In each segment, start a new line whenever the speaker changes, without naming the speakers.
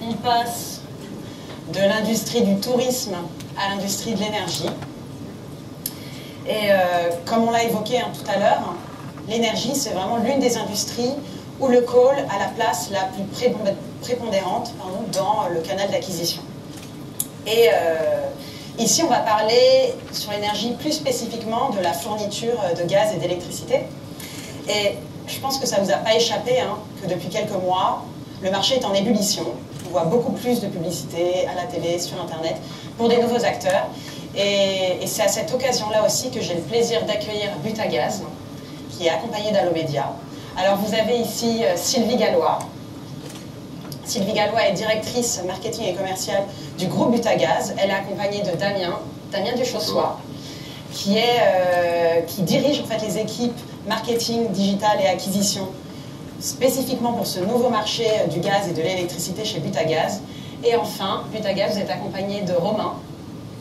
On passe de l'industrie du tourisme à l'industrie de l'énergie. Et comme on l'a évoqué tout à l'heure, l'énergie, c'est vraiment l'une des industries où le coal a la place la plus prépondérante dans le canal d'acquisition. Et ici, on va parler sur l'énergie plus spécifiquement de la fourniture de gaz et d'électricité. Et je pense que ça ne vous a pas échappé que depuis quelques mois, le marché est en ébullition. On voit beaucoup plus de publicité à la télé, sur Internet, pour des nouveaux acteurs. Et c'est à cette occasion-là aussi que j'ai le plaisir d'accueillir Butagaz, qui est accompagné d'Allomédia. Alors vous avez ici Sylvie Gallois. Sylvie Gallois est directrice marketing et commerciale du groupe Butagaz. Elle est accompagnée de Damien Duchossois, qui dirige en fait les équipes marketing, digital et acquisition, spécifiquement pour ce nouveau marché du gaz et de l'électricité chez Butagaz. Et enfin, Butagaz, vous êtes accompagné de Romain,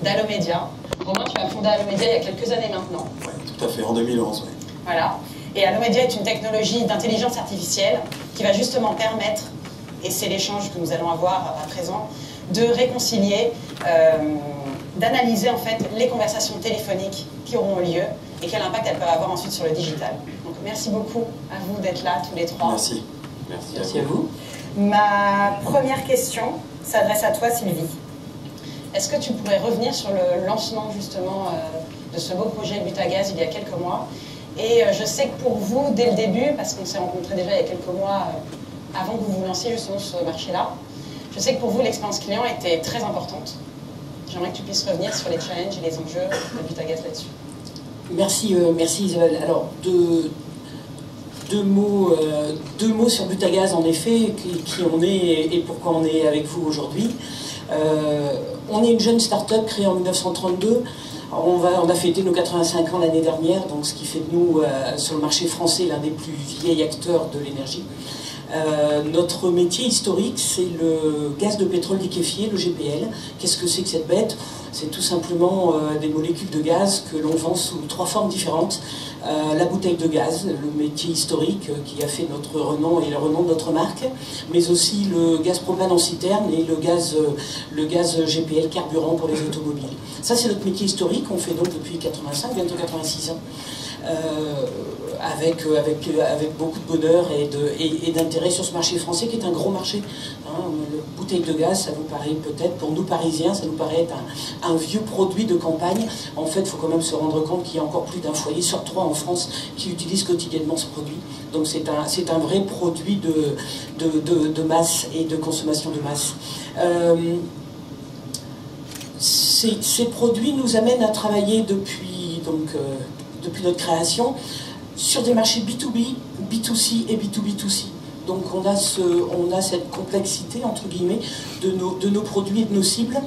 d'Allomédia. Romain, tu as fondé Allomédia il y a quelques années maintenant.
Oui, tout à fait, en 2011. Oui.
Voilà. Et Allomédia est une technologie d'intelligence artificielle qui va justement permettre, et c'est l'échange que nous allons avoir à présent, de réconcilier, d'analyser en fait les conversations téléphoniques qui auront lieu et quel impact elles peuvent avoir ensuite sur le digital. Donc merci beaucoup à vous d'être là tous les trois.
Merci.
Merci à vous.
Ma première question s'adresse à toi, Sylvie. Est-ce que tu pourrais revenir sur le lancement justement de ce beau projet Butagaz il y a quelques mois? Et je sais que pour vous, dès le début, parce qu'on s'est rencontrés déjà il y a quelques mois avant que vous vous lanciez justement sur ce marché-là, je sais que pour vous, l'expérience client était très importante. J'aimerais que tu puisses revenir sur les challenges et les enjeux de Butagaz là-dessus.
Merci Isabelle. Alors, deux mots sur Butagaz, en effet, qui on est et pourquoi on est avec vous aujourd'hui. On est une jeune start-up créée en 1932. On a fêté nos 85 ans l'année dernière, donc ce qui fait de nous, sur le marché français, l'un des plus vieils acteurs de l'énergie. Notre métier historique, c'est le gaz de pétrole liquéfié, le GPL. Qu'est-ce que c'est que cette bête? C'est tout simplement des molécules de gaz que l'on vend sous 3 formes différentes. La bouteille de gaz, le métier historique qui a fait notre renom et le renom de notre marque, mais aussi le gaz propane en citerne et le gaz GPL carburant pour les automobiles. Ça, c'est notre métier historique, on fait donc depuis 85, bientôt 86 ans. Avec beaucoup de bonheur et d'intérêt sur ce marché français qui est un gros marché. La bouteille de gaz, ça vous paraît peut-être, pour nous Parisiens, ça nous paraît être un vieux produit de campagne. En fait, il faut quand même se rendre compte qu'il y a encore plus d'un foyer sur 3 en France qui utilise quotidiennement ce produit. Donc c'est un vrai produit de masse et de consommation de masse. Ces produits nous amènent à travailler depuis notre création sur des marchés B2B, B2C et B2B2C. Donc on a cette complexité, entre guillemets, de nos produits et de nos cibles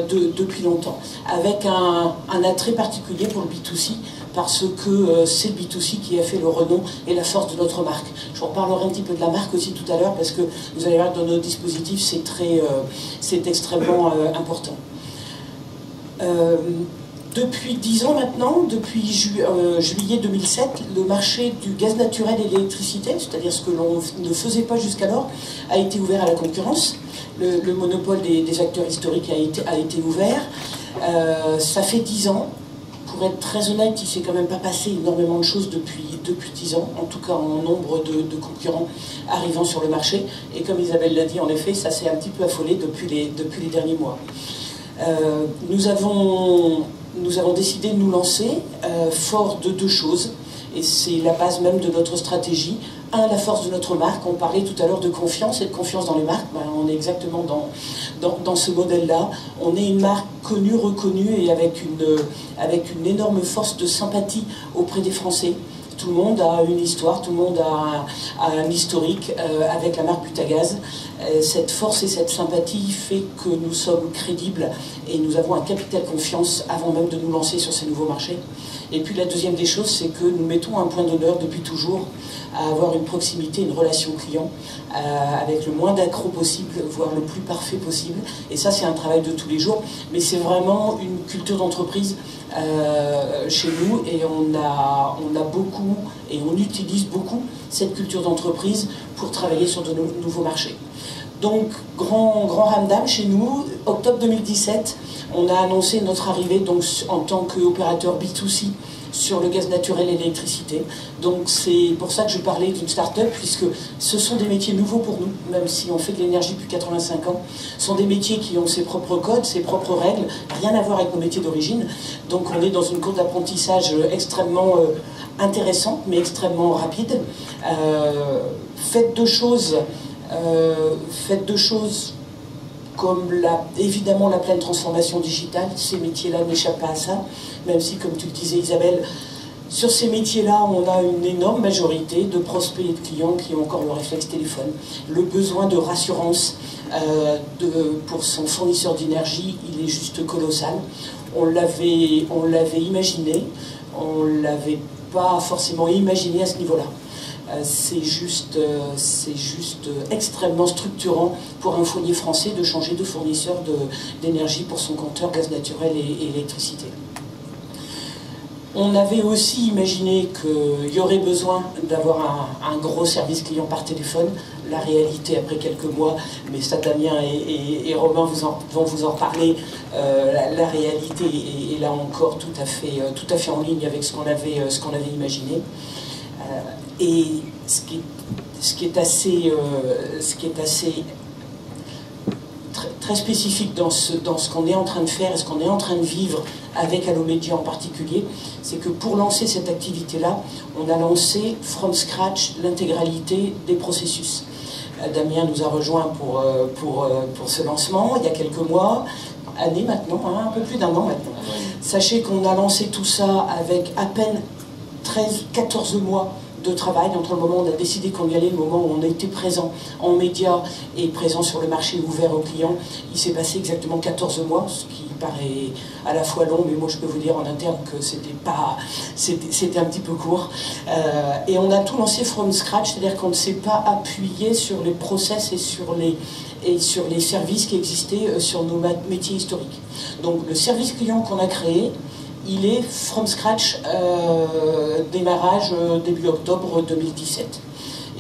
depuis longtemps, avec un attrait particulier pour le B2C, parce que c'est le B2C qui a fait le renom et la force de notre marque. Je vous reparlerai un petit peu de la marque aussi tout à l'heure, parce que vous allez voir que dans nos dispositifs, c'est extrêmement important. Depuis 10 ans maintenant, depuis juillet 2007, le marché du gaz naturel et de l'électricité, c'est-à-dire ce que l'on ne faisait pas jusqu'alors, a été ouvert à la concurrence. Le monopole des acteurs historiques a été ouvert. Ça fait 10 ans. Pour être très honnête, il ne s'est quand même pas passé énormément de choses depuis 10 ans, en tout cas en nombre de concurrents arrivant sur le marché. Et comme Isabelle l'a dit, en effet, ça s'est un petit peu affolé depuis les derniers mois. Nous avons décidé de nous lancer fort de 2 choses, et c'est la base même de notre stratégie. La force de notre marque. On parlait tout à l'heure de confiance et de confiance dans les marques. On est exactement dans ce modèle-là. On est une marque connue, reconnue et avec une énorme force de sympathie auprès des Français. Tout le monde a une histoire, tout le monde a un historique avec la marque Butagaz. Cette force et cette sympathie fait que nous sommes crédibles et nous avons un capital confiance avant même de nous lancer sur ces nouveaux marchés. Et puis la deuxième des choses, c'est que nous mettons un point d'honneur depuis toujours à avoir une proximité, une relation client avec le moins d'accros possible, voire le plus parfait possible. Et ça, c'est un travail de tous les jours, mais c'est vraiment une culture d'entreprise chez nous, et on a beaucoup et on utilise beaucoup cette culture d'entreprise pour travailler sur de nouveaux marchés. Donc, grand ramdam chez nous. Octobre 2017, on a annoncé notre arrivée donc, en tant qu'opérateur B2C sur le gaz naturel et l'électricité. Donc c'est pour ça que je parlais d'une start-up, puisque ce sont des métiers nouveaux pour nous, même si on fait de l'énergie depuis 85 ans. Ce sont des métiers qui ont ses propres codes, ses propres règles, rien à voir avec nos métiers d'origine. Donc on est dans une courbe d'apprentissage extrêmement intéressante, mais extrêmement rapide. Faites deux choses comme évidemment la pleine transformation digitale. Ces métiers-là n'échappent pas à ça, même si, comme tu le disais Isabelle, sur ces métiers-là, on a une énorme majorité de prospects et de clients qui ont encore le réflexe téléphone. Le besoin de rassurance pour son fournisseur d'énergie, il est juste colossal. On l'avait imaginé, on ne l'avait pas forcément imaginé à ce niveau-là. C'est juste extrêmement structurant pour un foyer français de changer de fournisseur d'énergie pour son compteur gaz naturel et électricité. On avait aussi imaginé qu'il y aurait besoin d'avoir un gros service client par téléphone. La réalité, après quelques mois, mais ça Damien et Romain vont vous en reparler, la réalité est là encore tout à fait en ligne avec ce qu'on avait imaginé. Et ce qui est assez très spécifique dans ce qu'on est en train de faire et ce qu'on est en train de vivre avec Allomedia en particulier, c'est que pour lancer cette activité-là, on a lancé from scratch l'intégralité des processus. Damien nous a rejoint pour ce lancement il y a quelques mois, années maintenant, hein, un peu plus d'un an maintenant. Sachez qu'on a lancé tout ça avec à peine 13-14 mois de travail entre le moment où on a décidé qu'on y allait, le moment où on a été présent en médias et présent sur le marché ouvert aux clients. Il s'est passé exactement 14 mois, ce qui paraît à la fois long, mais moi je peux vous dire en interne que c'était un petit peu court. Et on a tout lancé from scratch, c'est-à-dire qu'on ne s'est pas appuyé sur les process et sur les services qui existaient sur nos métiers historiques. Donc le service client qu'on a créé, il est from scratch, démarrage début octobre 2017.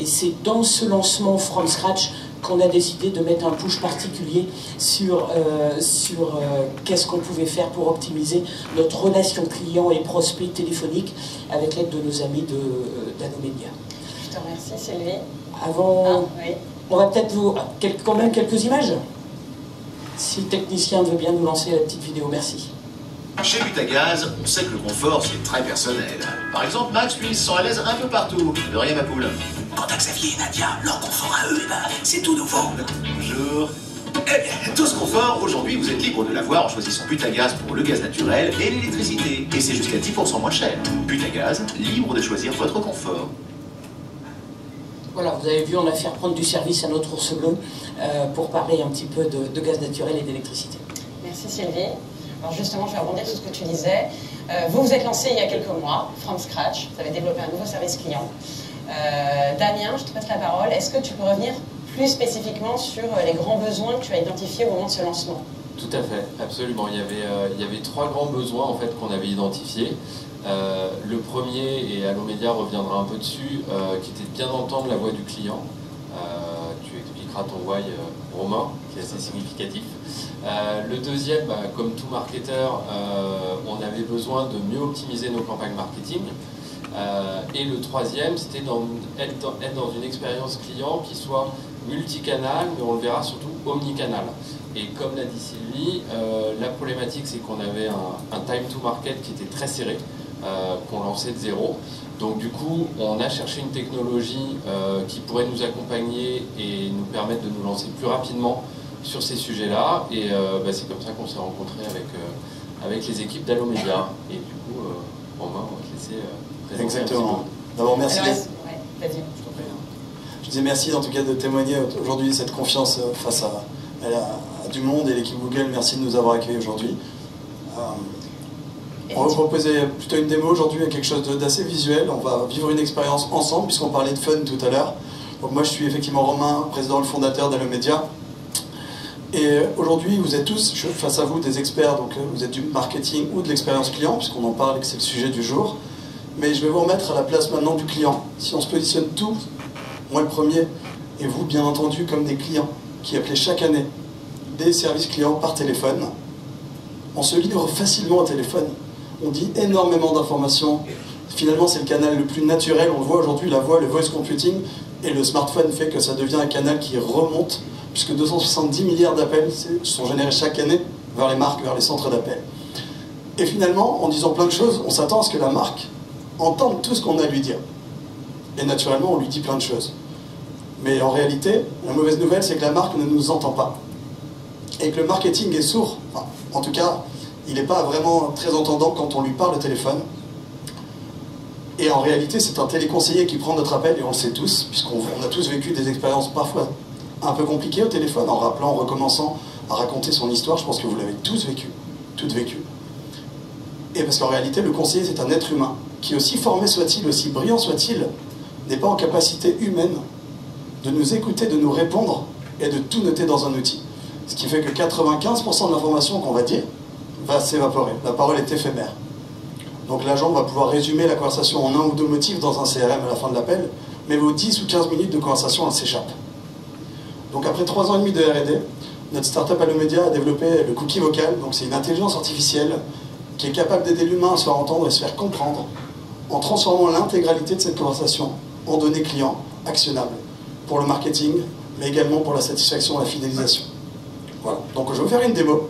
Et c'est dans ce lancement from scratch qu'on a décidé de mettre un push particulier sur qu'est-ce qu'on pouvait faire pour optimiser notre relation client et prospect téléphonique avec l'aide de nos amis d'Allomedia.
Je te remercie Sylvie.
Oui. On va peut-être quand même quelques images. Si le technicien veut bien nous lancer la petite vidéo, merci.
Chez Butagaz, on sait que le confort, c'est très personnel. Par exemple, Max, lui, il se sent à l'aise un peu partout. De rien, ma poule.
Quant à Xavier et Nadia, leur confort à eux, c'est tout nouveau.
Bonjour. Eh bien, tout ce confort, aujourd'hui, vous êtes libre de l'avoir en choisissant Butagaz pour le gaz naturel et l'électricité. Et c'est jusqu'à 10% moins cher. Butagaz, libre de choisir votre confort.
Voilà, vous avez vu, on a fait reprendre du service à notre ours bleu pour parler un petit peu de gaz naturel et d'électricité.
Merci Sylvie. Alors justement, je vais rebondir sur ce que tu disais. Vous vous êtes lancé il y a quelques mois, from scratch. Vous avez développé un nouveau service client. Damien, je te passe la parole. Est-ce que tu peux revenir plus spécifiquement sur les grands besoins que tu as identifiés au moment de ce lancement?
Tout à fait, absolument. Il y avait trois grands besoins en fait qu'on avait identifiés. Le premier, et Allomedia reviendra un peu dessus, qui était de bien entendre la voix du client. Tu expliqueras ton why, Romain, qui est assez significatif. Le deuxième, comme tout marketeur, on avait besoin de mieux optimiser nos campagnes marketing. Et le troisième, c'était être dans une expérience client qui soit multicanal, mais on le verra surtout omnicanal. Et comme l'a dit Sylvie, la problématique, c'est qu'on avait un time to market qui était très serré, qu'on lançait de zéro. Donc du coup, on a cherché une technologie qui pourrait nous accompagner et nous permettre de nous lancer plus rapidement sur ces sujets-là. Et c'est comme ça qu'on s'est rencontrés avec les équipes d'Allomedia. Et du coup, Romain, on va te laisser présenter.
Exactement. D'abord, merci.
Vas-y.
Je disais merci en tout cas de témoigner aujourd'hui de cette confiance face à du monde et l'équipe Google, merci de nous avoir accueillis aujourd'hui. On va vous proposer plutôt une démo aujourd'hui avec quelque chose d'assez visuel. On va vivre une expérience ensemble puisqu'on parlait de fun tout à l'heure. Donc moi je suis effectivement Romain, président et fondateur d'Allomedia. Et aujourd'hui vous êtes tous, face à vous, des experts, donc vous êtes du marketing ou de l'expérience client, puisqu'on en parle et que c'est le sujet du jour. Mais je vais vous remettre à la place maintenant du client. Si on se positionne tous, moi le premier, et vous bien entendu comme des clients qui appelaient chaque année des services clients par téléphone, on se livre facilement au téléphone. On dit énormément d'informations. Finalement, c'est le canal le plus naturel. On le voit aujourd'hui, la voix, le voice computing, et le smartphone fait que ça devient un canal qui remonte, puisque 270 milliards d'appels sont générés chaque année vers les marques, vers les centres d'appel. Et finalement, en disant plein de choses, on s'attend à ce que la marque entende tout ce qu'on a à lui dire. Et naturellement, on lui dit plein de choses. Mais en réalité, la mauvaise nouvelle, c'est que la marque ne nous entend pas. Et que le marketing est sourd. Enfin, en tout cas, il n'est pas vraiment très entendant quand on lui parle au téléphone. Et en réalité, c'est un téléconseiller qui prend notre appel, et on le sait tous, puisqu'on a tous vécu des expériences parfois un peu compliquées au téléphone, en rappelant, en recommençant à raconter son histoire. Je pense que vous l'avez tous vécu, toutes vécues. Et parce qu'en réalité, le conseiller, c'est un être humain, qui aussi formé soit-il, aussi brillant soit-il, n'est pas en capacité humaine de nous écouter, de nous répondre, et de tout noter dans un outil. Ce qui fait que 95% de l'information qu'on va dire va s'évaporer. La parole est éphémère. Donc l'agent va pouvoir résumer la conversation en un ou deux motifs dans un CRM à la fin de l'appel, mais vos 10 ou 15 minutes de conversation, elles s'échappent. Donc après 3 ans et demi de R&D, notre startup Allomedia a développé le cookie vocal. Donc c'est une intelligence artificielle qui est capable d'aider l'humain à se faire entendre et se faire comprendre en transformant l'intégralité de cette conversation en données clients actionnables pour le marketing, mais également pour la satisfaction et la fidélisation. Voilà. Donc je vais vous faire une démo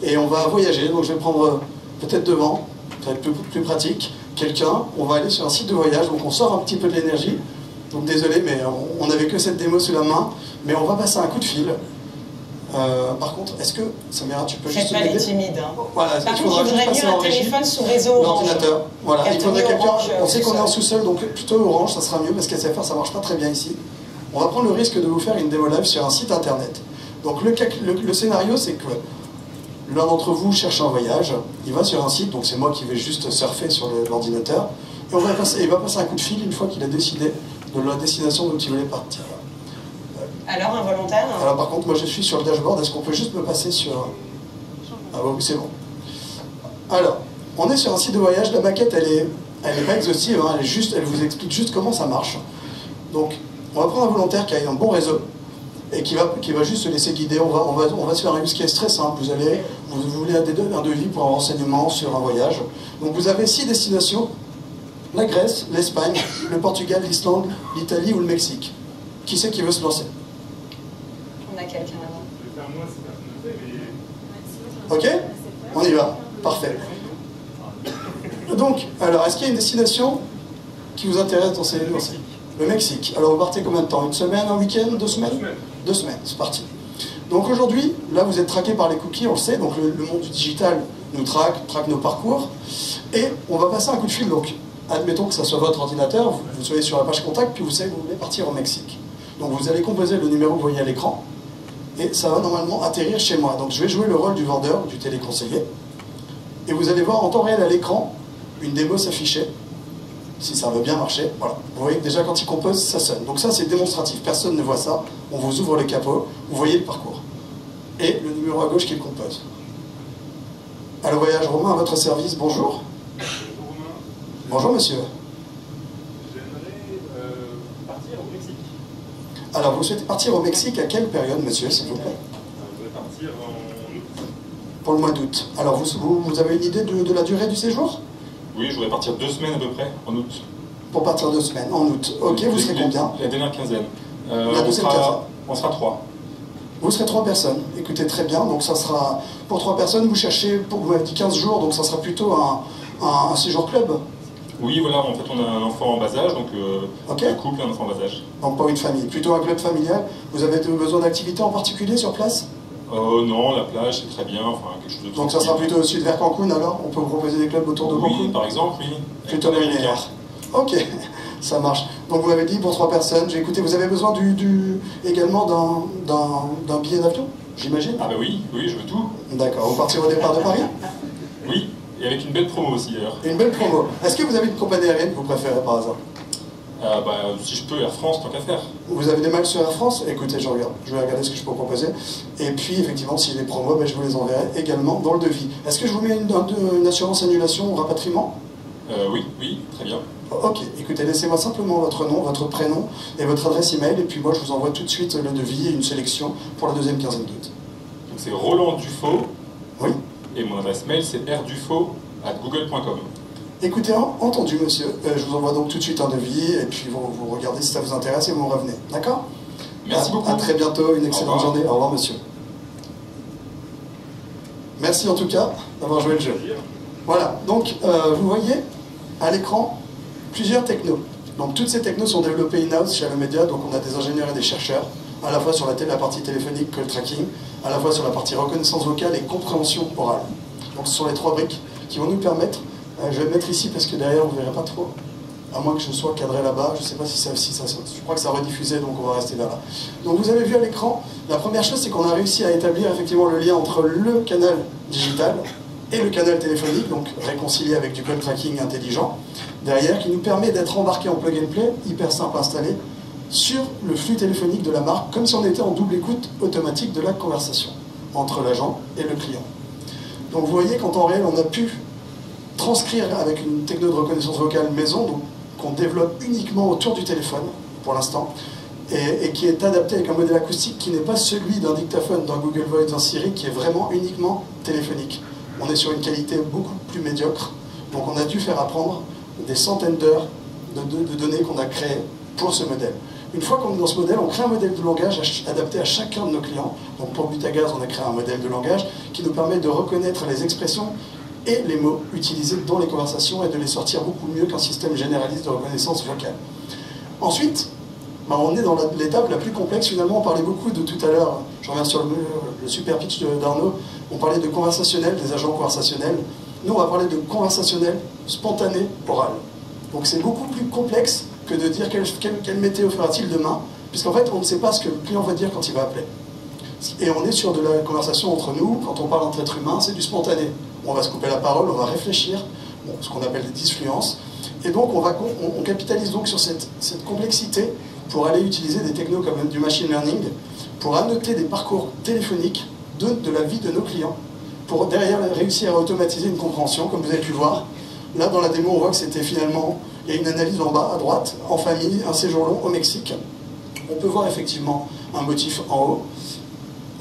et on va voyager. Donc je vais prendre peut-être devant, ça va être plus pratique, quelqu'un. On va aller sur un site de voyage, donc on sort un petit peu de l'énergie. Donc désolé, mais on n'avait que cette démo sous la main, mais on va passer un coup de fil. Par contre, est-ce que, Samira, tu peux juste
m'aider ? Faites pas les timides. Hein.
Voilà,
par contre, il faudrait mieux un téléphone sous réseau Orange.
L'ordinateur. Voilà, il faudrait quelqu'un. On sait qu'on est en sous-sol, donc plutôt Orange, ça sera mieux, parce qu'SFR, ça marche pas très bien ici. On va prendre le risque de vous faire une démo live sur un site internet. Donc le scénario, c'est que l'un d'entre vous cherche un voyage, il va sur un site, donc c'est moi qui vais juste surfer sur l'ordinateur, et il va passer un coup de fil une fois qu'il a décidé de la destination dont il voulait partir.
Alors, un volontaire ?
Alors par contre, moi je suis sur le dashboard, est-ce qu'on peut juste me passer sur... Ah oui, c'est bon. Alors, on est sur un site de voyage, la maquette elle est pas exhaustive, hein, elle vous explique juste comment ça marche. Donc, on va prendre un volontaire qui a un bon réseau, et qui va juste se laisser guider. On va se faire un use case très simple. Vous voulez un devis pour un renseignement sur un voyage. Donc vous avez 6 destinations: la Grèce, l'Espagne, le Portugal, l'Islande, l'Italie ou le Mexique. Qui c'est qui veut se lancer?
On a quelqu'un avant.
Ok? On y va. Parfait. Donc, alors, est-ce qu'il y a une destination qui vous intéresse dans ces... Le Mexique. Alors, vous partez combien de temps? Une semaine, un week-end, 2 semaines? 2 semaines, c'est parti. Donc aujourd'hui, là, vous êtes traqué par les cookies, on le sait. Donc le monde du digital nous traque nos parcours. Et on va passer un coup de fil. Donc, admettons que ça soit votre ordinateur, vous soyez sur la page contact, puis vous savez que vous voulez partir au Mexique. Donc vous allez composer le numéro que vous voyez à l'écran, et ça va normalement atterrir chez moi. Donc je vais jouer le rôle du vendeur, du téléconseiller, et vous allez voir en temps réel à l'écran une démo s'afficher. Si ça veut bien marcher, voilà. Vous voyez que déjà quand il compose, ça sonne. Donc ça c'est démonstratif, personne ne voit ça. On vous ouvre le capot, vous voyez le parcours. Et le numéro à gauche qui le compose. Allo Voyage Romain, à votre service, bonjour.
Bonjour Romain.
Bonjour monsieur.
J'aimerais partir au Mexique.
Alors vous souhaitez partir au Mexique à quelle période monsieur, s'il vous plaît?
Je voudrais partir en août.
Pour le mois d'août. Alors vous avez une idée de la durée du séjour?
Oui, je voudrais partir 2 semaines à peu près, en août.
Pour partir 2 semaines, en août. Ok, vous serez combien?
La dernière quinzaine.
La deuxième quinzaine.
On sera 3.
Vous serez 3 personnes. Écoutez, très bien. Donc ça sera, pour 3 personnes, vous cherchez, vous m'avez dit 15 jours, donc ça sera plutôt un séjour club.
Oui, voilà, en fait on a un enfant en bas âge, donc
Ok.
un couple et un enfant en bas âge.
Donc pas une famille, plutôt un club familial. Vous avez besoin d'activités en particulier sur place?
Non, la plage c'est très bien, enfin quelque chose de...
Donc ça sera plutôt au sud vers Cancun alors? On peut vous proposer des clubs autour de Cancun?
Oui, par exemple, oui.
Plutôt balnéaire. Ok, ça marche. Donc vous m'avez dit pour 3 personnes. J'ai écouté, vous avez besoin également d'un billet d'avion? j'imagine?
Ah bah oui, oui, je veux tout.
D'accord, vous partirez au départ de Paris?
Oui, et avec une belle promo aussi d'ailleurs.
Une belle promo. Est-ce que vous avez une compagnie aérienne que vous préférez par hasard?
Si je peux, Air France, tant qu'à faire.
Vous avez des mails sur Air France? Écoutez, je regarde. Je vais regarder ce que je peux proposer. Et puis, effectivement, s'il y a des promos, je vous les enverrai également dans le devis. Est-ce que je vous mets une assurance annulation ou rapatriement?
Oui, oui, très bien.
Ok, écoutez, laissez-moi simplement votre nom, votre prénom et votre adresse email, et puis moi je vous envoie tout de suite le devis et une sélection pour la deuxième quinzaine d'août.
Donc c'est Roland Dufaux.
Oui.
Et mon adresse mail c'est rdufaux@google.com.
Écoutez, entendu monsieur, je vous envoie donc tout de suite un devis, et puis vous regardez si ça vous intéresse et vous me revenez. D'accord?
Merci beaucoup.
À très bientôt, une excellente journée. Au revoir monsieur. Merci en tout cas d'avoir joué le jeu. Voilà, donc vous voyez à l'écran plusieurs technos. Donc toutes ces technos sont développées in-house chez Allomedia, donc on a des ingénieurs et des chercheurs, à la fois sur la partie téléphonique, call tracking, à la fois sur la partie reconnaissance vocale et compréhension orale. Donc ce sont les trois briques qui vont nous permettre, je vais me mettre ici parce que derrière vous ne verrez pas trop, à moins que je sois cadré là-bas, je ne sais pas si ça, je crois que ça rediffusait, donc on va rester là. Donc vous avez vu à l'écran, la première chose c'est qu'on a réussi à établir effectivement le lien entre le canal digital et le canal téléphonique, donc réconcilié avec du call tracking intelligent, derrière, qui nous permet d'être embarqué en plug and play, hyper simple à installer, sur le flux téléphonique de la marque, comme si on était en double écoute automatique de la conversation entre l'agent et le client. Donc vous voyez qu'en temps réel, on a pu transcrire avec une techno de reconnaissance vocale maison, donc qu'on développe uniquement autour du téléphone, pour l'instant, et qui est adapté avec un modèle acoustique qui n'est pas celui d'un dictaphone, d'un Google Voice, d'un Siri, qui est vraiment uniquement téléphonique. On est sur une qualité beaucoup plus médiocre, donc on a dû faire apprendre des centaines d'heures de données qu'on a créées pour ce modèle. Une fois qu'on est dans ce modèle, on crée un modèle de langage adapté à chacun de nos clients. Donc pour Butagaz, on a créé un modèle de langage qui nous permet de reconnaître les expressions et les mots utilisés dans les conversations et de les sortir beaucoup mieux qu'un système généraliste de reconnaissance vocale. Ensuite, on est dans l'étape la plus complexe. Finalement, on parlait beaucoup de tout à l'heure, je reviens sur le super pitch d'Arnaud, on parlait de conversationnel, des agents conversationnels. Nous, on va parler de conversationnel spontané oral. Donc c'est beaucoup plus complexe que de dire quelle météo fera-t-il demain, puisqu'en fait, on ne sait pas ce que le client va dire quand il va appeler. Et on est sur de la conversation entre nous. Quand on parle entre êtres humains, c'est du spontané. On va se couper la parole, on va réfléchir, ce qu'on appelle des disfluences. Et donc, on capitalise donc sur cette complexité pour aller utiliser des technos comme du machine learning, pour annoter des parcours téléphoniques de la vie de nos clients, pour derrière réussir à automatiser une compréhension, comme vous avez pu voir. Là, dans la démo, on voit que c'était finalement, il y a une analyse en bas, à droite, en famille, un séjour long au Mexique. On peut voir effectivement un motif en haut,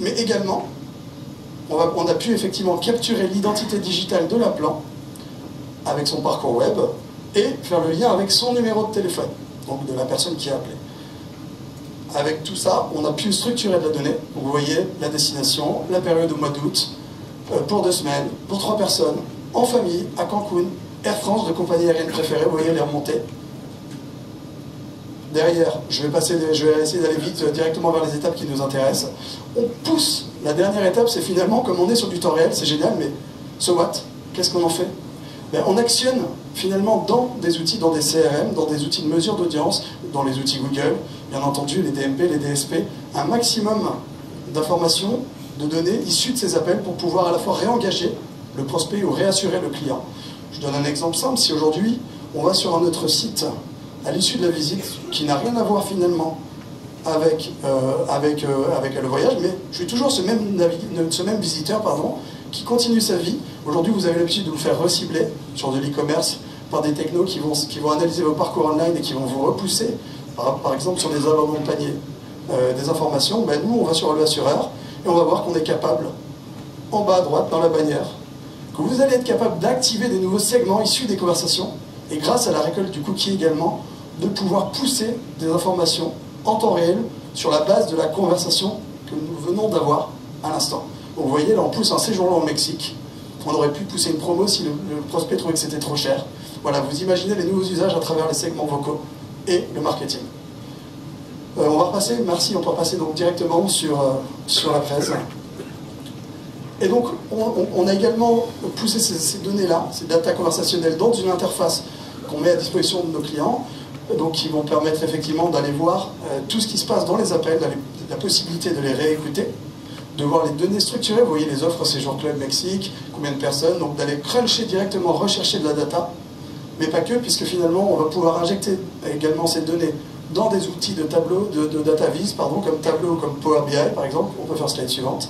mais également, on a pu effectivement capturer l'identité digitale de l'appelant avec son parcours web et faire le lien avec son numéro de téléphone, donc de la personne qui a appelé. Avec tout ça, on a pu structurer de la donnée. Donc vous voyez la destination, la période au mois d'août, pour 2 semaines, pour 3 personnes, en famille, à Cancun, Air France de compagnie aérienne préférée, vous voyez les remontées. Derrière, je vais essayer d'aller vite directement vers les étapes qui nous intéressent. On pousse, la dernière étape, c'est finalement, comme on est sur du temps réel, c'est génial, mais so what? Qu'est-ce qu'on en fait? On actionne finalement dans des outils, dans des CRM, dans des outils de mesure d'audience, dans les outils Google, bien entendu, les DMP, les DSP, un maximum d'informations, de données issues de ces appels pour pouvoir à la fois réengager le prospect ou réassurer le client. Je donne un exemple simple. Si aujourd'hui, on va sur un autre site à l'issue de la visite, qui n'a rien à voir finalement avec le voyage, mais je suis toujours ce même visiteur qui continue sa vie. Aujourd'hui, vous avez l'habitude de vous faire recibler sur de l'e-commerce par des technos qui vont analyser vos parcours online et qui vont vous repousser, par exemple sur des abandons de panier, des informations. Nous, on va sur le assureur et on va voir qu'on est capable, en bas à droite, dans la bannière, que vous allez être capable d'activer des nouveaux segments issus des conversations et grâce à la récolte du cookie également, de pouvoir pousser des informations en temps réel sur la base de la conversation que nous venons d'avoir à l'instant. Donc vous voyez, là on pousse un séjour long au Mexique. On aurait pu pousser une promo si le prospect trouvait que c'était trop cher. Voilà, vous imaginez les nouveaux usages à travers les segments vocaux et le marketing. On va repasser, merci, on peut repasser donc directement sur la presse. Et donc, on a également poussé ces données-là, ces data conversationnelles, dans une interface qu'on met à disposition de nos clients, donc qui vont permettre effectivement d'aller voir tout ce qui se passe dans les appels, la possibilité de les réécouter, de voir les données structurées, vous voyez les offres Séjour Club Mexique, combien de personnes, donc d'aller cruncher directement, rechercher de la data, mais pas que, puisque finalement on va pouvoir injecter également ces données dans des outils de tableau, de data viz, pardon, comme Tableau, comme Power BI par exemple. On peut faire slide suivante.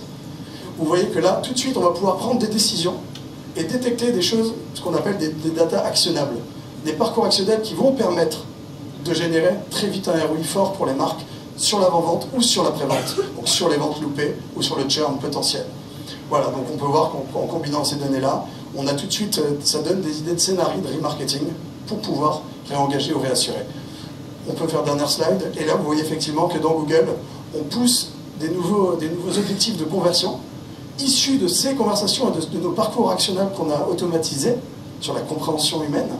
Vous voyez que là, tout de suite, on va pouvoir prendre des décisions et détecter des choses, ce qu'on appelle des data actionnables, des parcours actionnables qui vont permettre de générer très vite un ROI fort pour les marques sur l'avant-vente ou sur l'après-vente, donc sur les ventes loupées ou sur le churn potentiel. Voilà, donc on peut voir qu'en combinant ces données-là, on a tout de suite, ça donne des idées de scénario de remarketing pour pouvoir réengager ou réassurer. On peut faire dernière slide, et là vous voyez effectivement que dans Google, on pousse des nouveaux objectifs de conversion issus de ces conversations et de nos parcours actionnables qu'on a automatisés sur la compréhension humaine.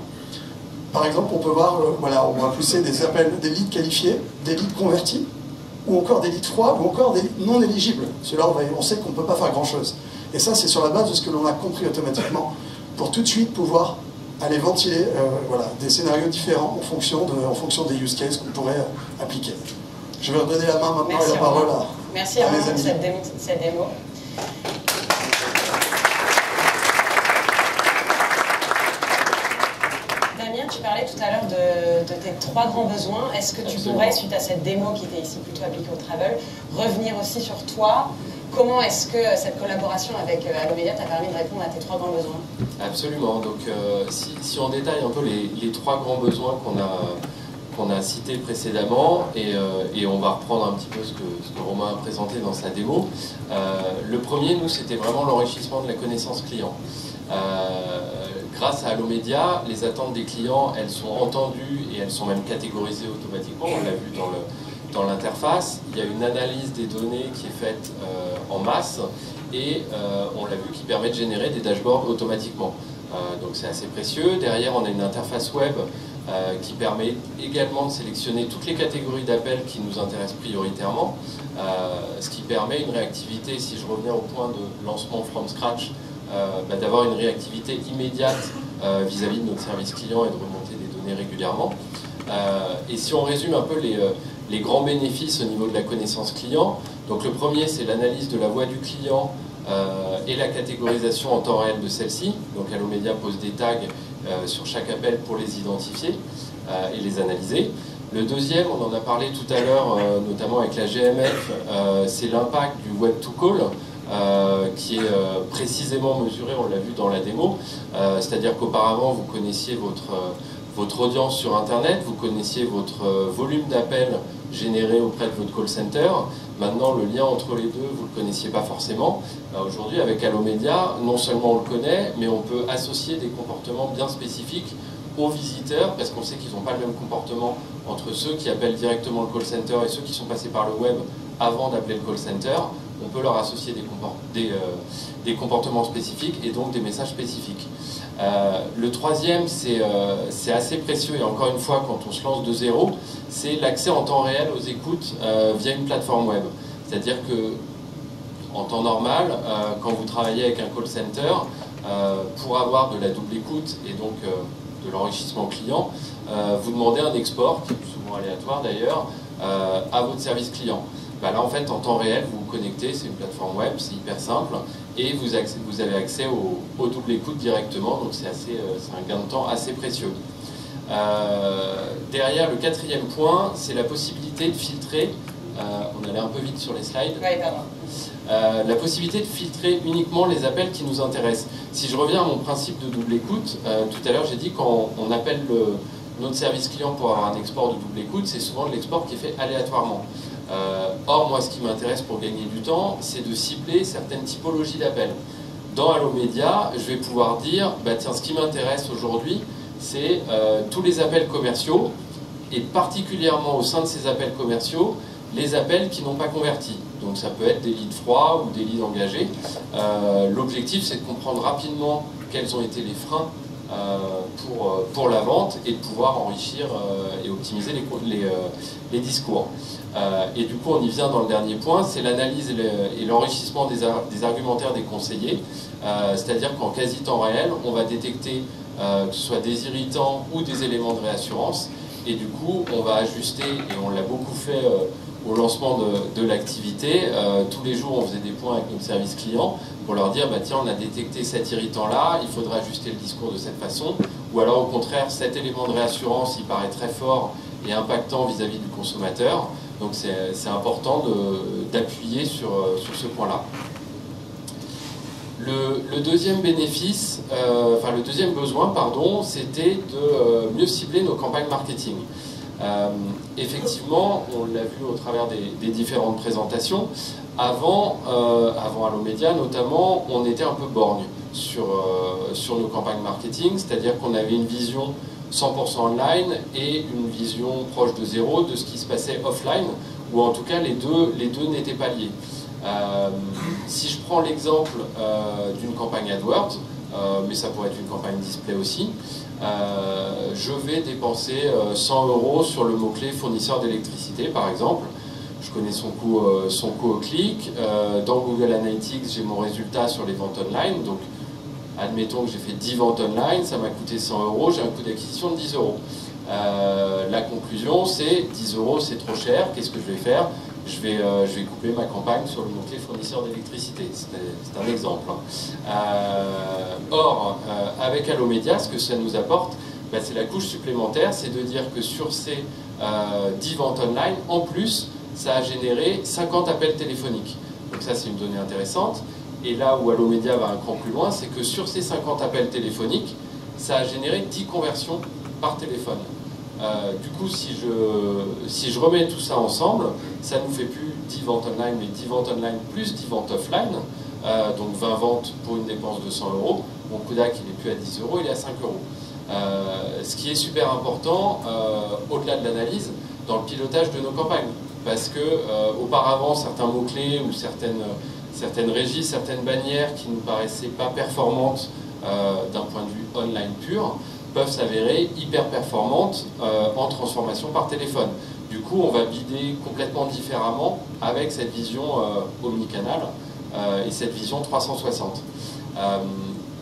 Par exemple, on peut voir, voilà, on va pousser des appels, des leads qualifiés, des leads convertis, ou encore des leads froids, ou encore des leads non éligibles. Ceux-là, on sait qu'on ne peut pas faire grand-chose. Et ça, c'est sur la base de ce que l'on a compris automatiquement, pour tout de suite pouvoir aller ventiler voilà, des scénarios différents en fonction des use cases qu'on pourrait appliquer. Je vais redonner la main maintenant et la parole à mes amis.
Merci pour cette démo. Damien, tu parlais tout à l'heure de tes 3 grands besoins. Est-ce que tu pourrais, suite à cette démo qui était ici plutôt appliquée au travel, revenir aussi sur toi? Comment est-ce que cette collaboration avec Allomedia t'a permis de répondre à tes 3 grands besoins?
Absolument. Donc, si on détaille un peu les 3 grands besoins qu'on a cités précédemment, et on va reprendre un petit peu ce que Romain a présenté dans sa démo. Le premier, nous, c'était vraiment l'enrichissement de la connaissance client. Grâce à Allomedia, les attentes des clients, elles sont entendues et elles sont même catégorisées automatiquement. On l'a vu dans l'interface. Il y a une analyse des données qui est faite en masse et on l'a vu qui permet de générer des dashboards automatiquement. Donc c'est assez précieux. Derrière, on a une interface web qui permet également de sélectionner toutes les catégories d'appels qui nous intéressent prioritairement, ce qui permet une réactivité, si je reviens au point de lancement from scratch, d'avoir une réactivité immédiate vis-à-vis de notre service client et de remonter des données régulièrement. Et si on résume un peu les grands bénéfices au niveau de la connaissance client, donc le premier c'est l'analyse de la voix du client et la catégorisation en temps réel de celle-ci. Donc Allomedia pose des tags sur chaque appel pour les identifier et les analyser. Le deuxième, on en a parlé tout à l'heure, notamment avec la GMF, c'est l'impact du web to call, qui est précisément mesuré, on l'a vu dans la démo, c'est-à-dire qu'auparavant vous connaissiez votre audience sur Internet, vous connaissiez votre volume d'appels générés auprès de votre call center. Maintenant, le lien entre les deux, vous ne le connaissiez pas forcément. Aujourd'hui, avec Allomedia, non seulement on le connaît, mais on peut associer des comportements bien spécifiques aux visiteurs, parce qu'on sait qu'ils n'ont pas le même comportement entre ceux qui appellent directement le call center et ceux qui sont passés par le web avant d'appeler le call center. On peut leur associer des comportements spécifiques et donc des messages spécifiques. Le troisième, c'est assez précieux, et encore une fois, quand on se lance de zéro, c'est l'accès en temps réel aux écoutes via une plateforme web. C'est-à-dire que, en temps normal, quand vous travaillez avec un call center, pour avoir de la double écoute et donc de l'enrichissement client, vous demandez un export, qui est souvent aléatoire d'ailleurs, à votre service client. Là, en fait, en temps réel, vous vous connectez, c'est une plateforme web, c'est hyper simple, et vous avez accès au double écoute directement, donc c'est un gain de temps assez précieux. Derrière, le quatrième point, c'est la possibilité de filtrer, on allait un peu vite sur les slides,
Oui, pardon.
la possibilité de filtrer uniquement les appels qui nous intéressent. Si je reviens à mon principe de double écoute, tout à l'heure j'ai dit quand on appelle notre service client pour avoir un export de double écoute, c'est souvent de l'export qui est fait aléatoirement. Or, moi, ce qui m'intéresse pour gagner du temps, c'est de cibler certaines typologies d'appels. Dans Allomedia, je vais pouvoir dire, tiens, ce qui m'intéresse aujourd'hui, c'est tous les appels commerciaux, et particulièrement au sein de ces appels commerciaux, les appels qui n'ont pas converti. Donc ça peut être des leads froids ou des leads engagés. L'objectif, c'est de comprendre rapidement quels ont été les freins pour la vente et de pouvoir enrichir et optimiser les discours. Et du coup, on y vient dans le dernier point, c'est l'analyse et l'enrichissement des argumentaires des conseillers. C'est-à-dire qu'en quasi temps réel, on va détecter que ce soit des irritants ou des éléments de réassurance. Et du coup, on va ajuster, et on l'a beaucoup fait au lancement de l'activité, tous les jours on faisait des points avec notre service client pour leur dire bah, tiens, on a détecté cet irritant-là, il faudra ajuster le discours de cette façon, ou alors au contraire, cet élément de réassurance il paraît très fort et impactant vis-à-vis du consommateur. Donc c'est important d'appuyer sur ce point-là. Le deuxième bénéfice, le deuxième besoin, pardon, c'était de mieux cibler nos campagnes marketing. Effectivement, on l'a vu au travers des différentes présentations, avant Allomédia notamment, on était un peu borgne sur nos campagnes marketing, c'est-à-dire qu'on avait une vision 100% online et une vision proche de zéro de ce qui se passait offline, ou en tout cas les deux n'étaient pas liés. Si je prends l'exemple d'une campagne AdWords, mais ça pourrait être une campagne display aussi, je vais dépenser 100 € sur le mot-clé fournisseur d'électricité par exemple. Je connais son coût au clic. Dans Google Analytics, j'ai mon résultat sur les ventes online. Donc, admettons que j'ai fait 10 ventes online, ça m'a coûté 100 €, j'ai un coût d'acquisition de 10 €. La conclusion, c'est 10 € c'est trop cher, qu'est-ce que je vais faire ? Je vais couper ma campagne sur le mot-clé fournisseur d'électricité. C'est un exemple. Or, avec Allomédia, ce que ça nous apporte, bah, c'est la couche supplémentaire, c'est de dire que sur ces 10 ventes online, en plus, ça a généré 50 appels téléphoniques. Donc ça, c'est une donnée intéressante. Et là où Allomédia va un cran plus loin, c'est que sur ces 50 appels téléphoniques, ça a généré 10 conversions par téléphone. Du coup, si je remets tout ça ensemble, ça nous fait plus 10 ventes online, mais 10 ventes online plus 10 ventes offline, donc 20 ventes pour une dépense de 100 €. Mon coût d'acquisition, il n'est plus à 10 €, il est à 5 €. Ce qui est super important, au-delà de l'analyse, dans le pilotage de nos campagnes. Parce que auparavant, certains mots-clés ou certaines régies, certaines bannières qui ne nous paraissaient pas performantes d'un point de vue online pur, peuvent s'avérer hyper performantes en transformation par téléphone. Du coup, on va bider complètement différemment avec cette vision omnicanal et cette vision 360.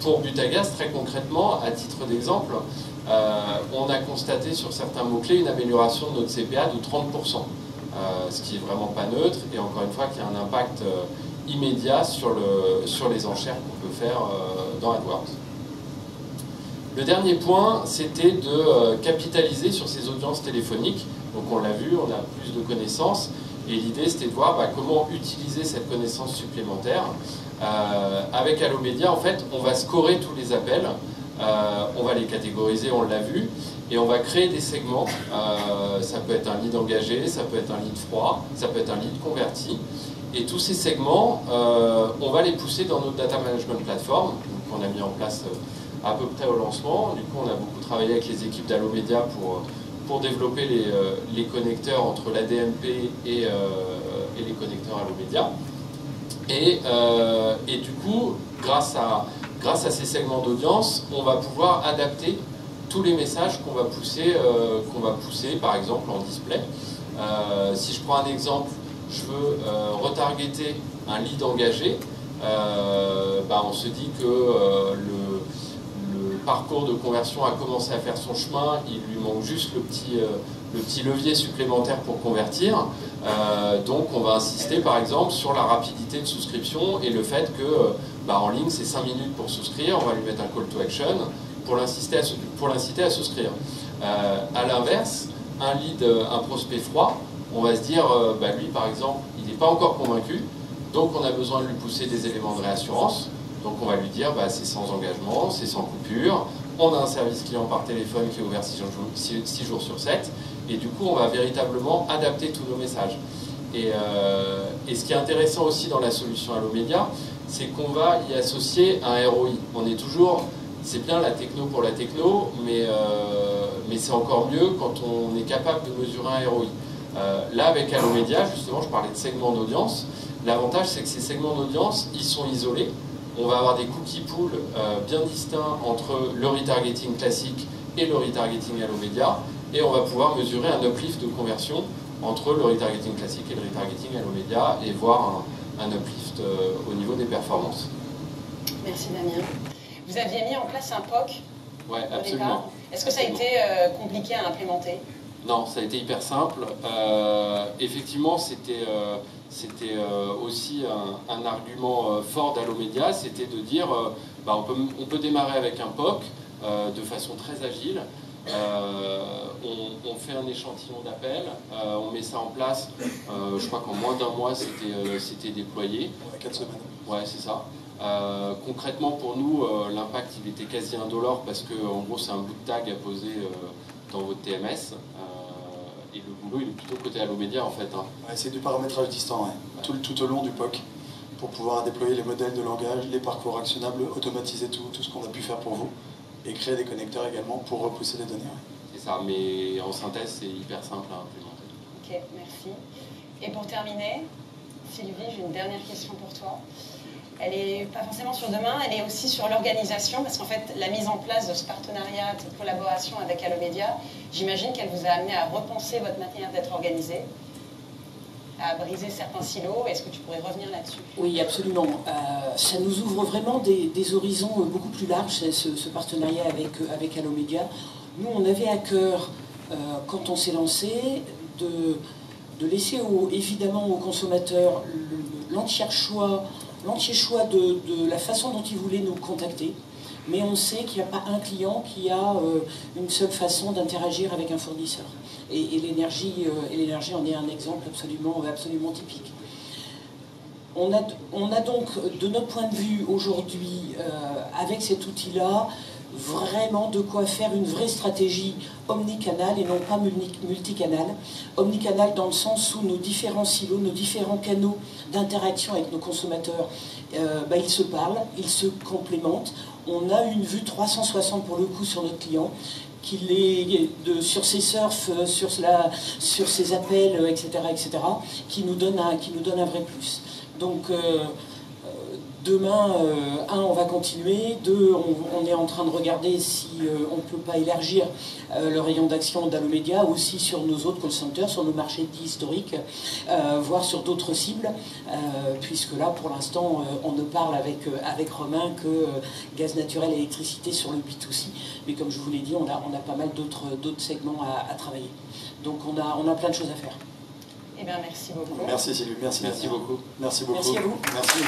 Pour Butagaz, très concrètement, à titre d'exemple, on a constaté sur certains mots-clés une amélioration de notre CPA de 30%, ce qui est vraiment pas neutre et encore une fois qui a un impact immédiat sur les enchères qu'on peut faire dans AdWords. Le dernier point, c'était de capitaliser sur ces audiences téléphoniques. Donc on l'a vu, on a plus de connaissances. Et l'idée, c'était de voir comment utiliser cette connaissance supplémentaire. Avec Allomédia, en fait, on va scorer tous les appels. On va les catégoriser, on l'a vu. Et on va créer des segments. Ça peut être un lead engagé, ça peut être un lead froid, ça peut être un lead converti. Et tous ces segments, on va les pousser dans notre data management platform, qu'on a mis en place à peu près au lancement. Du coup, on a beaucoup travaillé avec les équipes d'Allomédia pour développer les connecteurs entre l'ADMP et les connecteurs Allomédia. Et du coup, grâce à ces segments d'audience, on va pouvoir adapter tous les messages qu'on va pousser, par exemple, en display. Si je prends un exemple, je veux retargeter un lead engagé, on se dit que le parcours de conversion a commencé à faire son chemin, il lui manque juste le petit levier supplémentaire pour convertir. Donc on va insister par exemple sur la rapidité de souscription et le fait que en ligne c'est 5 minutes pour souscrire, on va lui mettre un call to action pour l'inciter à souscrire. À l'inverse, un prospect froid, on va se dire, lui par exemple, il n'est pas encore convaincu, donc on a besoin de lui pousser des éléments de réassurance. Donc on va lui dire, c'est sans engagement, c'est sans coupure, on a un service client par téléphone qui est ouvert 6 jours sur 7, et du coup on va véritablement adapter tous nos messages. Et ce qui est intéressant aussi dans la solution Allomédia, c'est qu'on va y associer un ROI. On est toujours, c'est bien la techno pour la techno, mais c'est encore mieux quand on est capable de mesurer un ROI. Là avec Allomédia, justement, je parlais de segments d'audience. L'avantage, c'est que ces segments d'audience, ils sont isolés. On va avoir des cookie pools bien distincts entre le retargeting classique et le retargeting Allomédia, et on va pouvoir mesurer un uplift de conversion entre le retargeting classique et le retargeting Allomédia et voir un uplift au niveau des performances.
Merci Damien. Vous aviez mis en place un POC
Ouais,
au
absolument.
départ. Est-ce que ça a été compliqué à implémenter?
Non, ça a été hyper simple. Effectivement, c'était aussi un argument fort d'Allomédia, c'était de dire on peut démarrer avec un POC de façon très agile. On fait un échantillon d'appel, on met ça en place. Je crois qu'en moins d'un mois, c'était déployé.
4 semaines.
Ouais, c'est ça. Concrètement, pour nous, l'impact il était quasi indolore parce que en gros, c'est un bout de tag à poser dans votre TMS. Et le boulot, il est plutôt côté Allomédia en fait. Hein.
Ouais, c'est du paramétrage distant, ouais. Tout au long du POC, pour pouvoir déployer les modèles de langage, les parcours actionnables, automatiser tout ce qu'on a pu faire pour vous, et créer des connecteurs également pour repousser les données. Ouais.
C'est ça, mais en synthèse, c'est hyper simple à implémenter.
Ok, merci. Et pour terminer, Sylvie, j'ai une dernière question pour toi. Elle n'est pas forcément sur demain, elle est aussi sur l'organisation, parce qu'en fait, la mise en place de ce partenariat, de cette collaboration avec Allomédia, j'imagine qu'elle vous a amené à repenser votre manière d'être organisé, à briser certains silos. Est-ce que tu pourrais revenir là-dessus?
Oui, absolument. Ça nous ouvre vraiment des horizons beaucoup plus larges, ce partenariat avec Allomédia. Nous, on avait à cœur, quand on s'est lancé, de laisser évidemment aux consommateurs l'entier choix de la façon dont ils voulaient nous contacter. Mais on sait qu'il n'y a pas un client qui a une seule façon d'interagir avec un fournisseur. Et l'énergie en est un exemple absolument typique. On a donc, de notre point de vue aujourd'hui, avec cet outil-là, vraiment de quoi faire une vraie stratégie omnicanal et non pas multicanal. Omnicanal dans le sens où nos différents silos, nos différents canaux d'interaction avec nos consommateurs, ils se parlent, ils se complémentent. On a une vue 360 pour le coup sur notre client, qu'il est sur ses surfs, sur ses appels, etc., qui nous donne un vrai plus. Donc demain, on va continuer. 2, on est en train de regarder si on ne peut pas élargir le rayon d'action d'Allomédia aussi sur nos autres call centers, sur nos marchés dits historiques, voire sur d'autres cibles, puisque là, pour l'instant, on ne parle avec Romain que gaz naturel et électricité sur le B2C. Mais comme je vous l'ai dit, on a pas mal d'autres segments à travailler. Donc on a plein de choses à faire.
Eh bien, merci beaucoup.
Merci Sylvie, merci
beaucoup.
Merci beaucoup.
Merci à vous.
Merci.